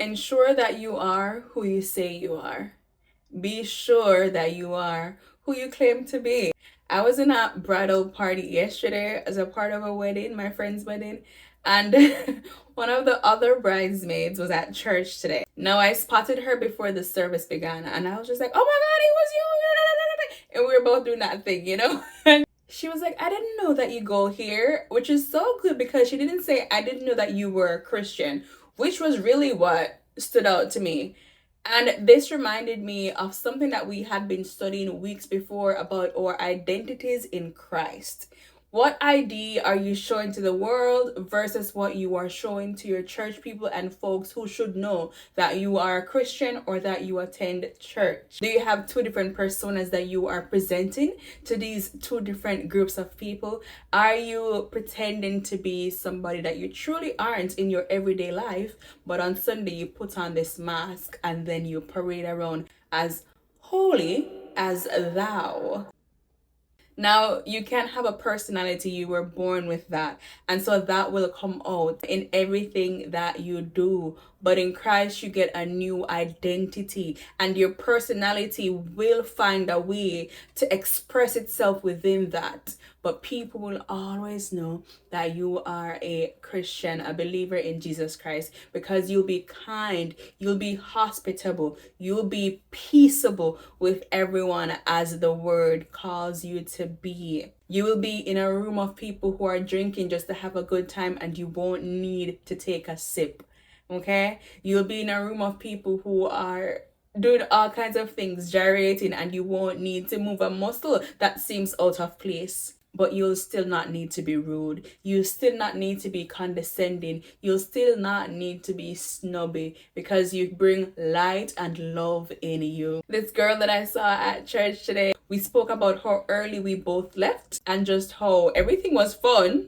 Ensure that you are who you say you are. Be sure that you are who you claim to be. I was in a bridal party yesterday as a part of a wedding, my friend's wedding, and one of the other bridesmaids was at church today. Now, I spotted her before the service began, and I was just like, oh my God, it was you! And we were both doing that thing, you know? She was like, I didn't know that you go here, which is so good because she didn't say, I didn't know that you were a Christian, which was really what stood out to me. And this reminded me of something that we had been studying weeks before about our identities in Christ. What ID are you showing to the world versus what you are showing to your church people and folks who should know that you are a Christian or that you attend church? Do you have two different personas that you are presenting to these two different groups of people? Are you pretending to be somebody that you truly aren't in your everyday life, but on Sunday you put on this mask and then you parade around as holy as thou? Now, you can't have a personality, you were born with that. And so that will come out in everything that you do. But in Christ, you get a new identity, and your personality will find a way to express itself within that. But people will always know that you are a Christian, a believer in Jesus Christ, because you'll be kind, you'll be hospitable, you'll be peaceable with everyone as the word calls you to be. You will be in a room of people who are drinking just to have a good time, and you won't need to take a sip. Okay? You'll be in a room of people who are doing all kinds of things, gyrating, and you won't need to move a muscle that seems out of place. But you'll still not need to be rude. You'll still not need to be condescending. You'll still not need to be snobby, because you bring light and love in you. This girl that I saw at church today, we spoke about how early we both left and just how everything was fun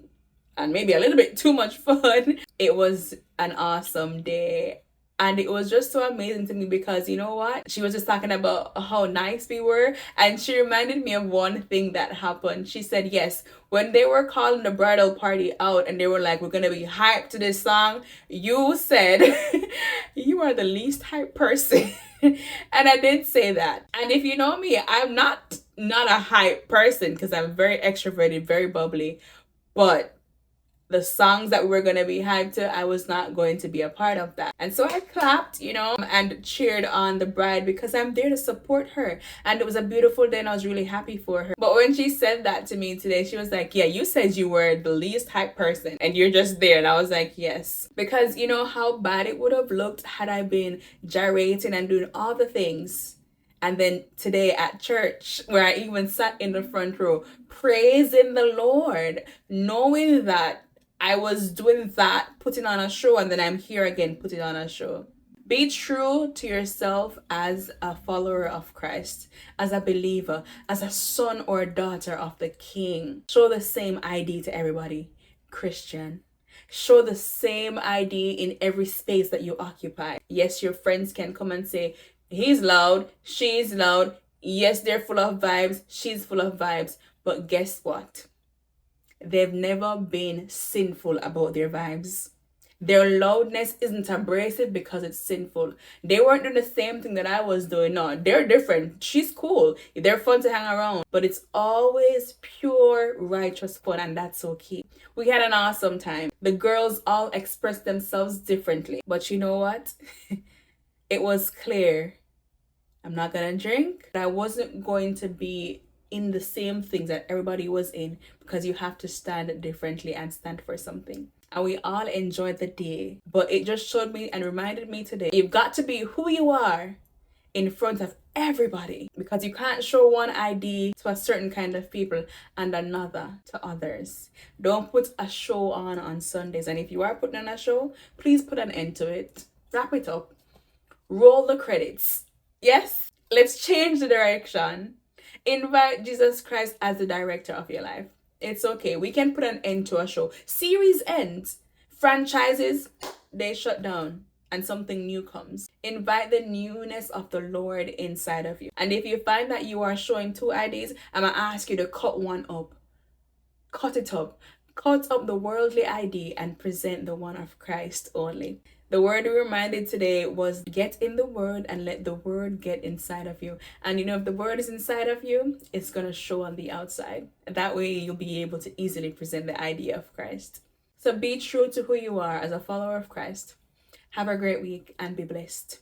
and maybe a little bit too much fun. It was an awesome day. And it was just so amazing to me because, you know what? She was just talking about how nice we were. And she reminded me of one thing that happened. She said, yes, when they were calling the bridal party out and they were like, we're going to be hyped to this song, you said, you are the least hyped person. And I did say that. And if you know me, I'm not a hype person because I'm very extroverted, very bubbly. But the songs that we were going to be hyped to, I was not going to be a part of that. And so I clapped, and cheered on the bride because I'm there to support her. And it was a beautiful day and I was really happy for her. But when she said that to me today, she was like, yeah, you said you were the least hype person and you're just there. And I was like, yes. Because you know how bad it would have looked had I been gyrating and doing all the things. And then today at church, where I even sat in the front row, praising the Lord, knowing that I was doing that, putting on a show, and then I'm here again putting on a show. Be true to yourself as a follower of Christ, as a believer, as a son or daughter of the King. Show the same ID to everybody. Christian. Show the same ID in every space that you occupy. Yes, your friends can come and say, he's loud, she's loud. Yes, they're full of vibes, she's full of vibes. But guess what? They've never been sinful about their vibes. Their loudness isn't abrasive because it's sinful. They weren't doing the same thing that I was doing. No, they're different. She's cool. They're fun to hang around. But it's always pure, righteous fun, and that's okay. We had an awesome time. The girls all expressed themselves differently. But you know what? It was clear. I'm not gonna drink. I wasn't going to be in the same things that everybody was in, because you have to stand differently and stand for something. And we all enjoyed the day, but it just showed me and reminded me today, you've got to be who you are in front of everybody, because you can't show one ID to a certain kind of people and another to others. Don't put a show on Sundays. And if you are putting on a show, please put an end to it. Wrap it up. Roll the credits. Yes, let's change the direction. Invite Jesus Christ as the director of your life. It's okay. We can put an end to a show. Series ends. Franchises, they shut down and something new comes. Invite the newness of the Lord inside of you. And if you find that you are showing two IDs, I'm going to ask you to cut one up. Cut it up. Cut up the worldly ID and present the one of Christ only. The word we reminded today was get in the word and let the word get inside of you. And if the word is inside of you, it's going to show on the outside. That way you'll be able to easily present the idea of Christ. So be true to who you are as a follower of Christ. Have a great week and be blessed.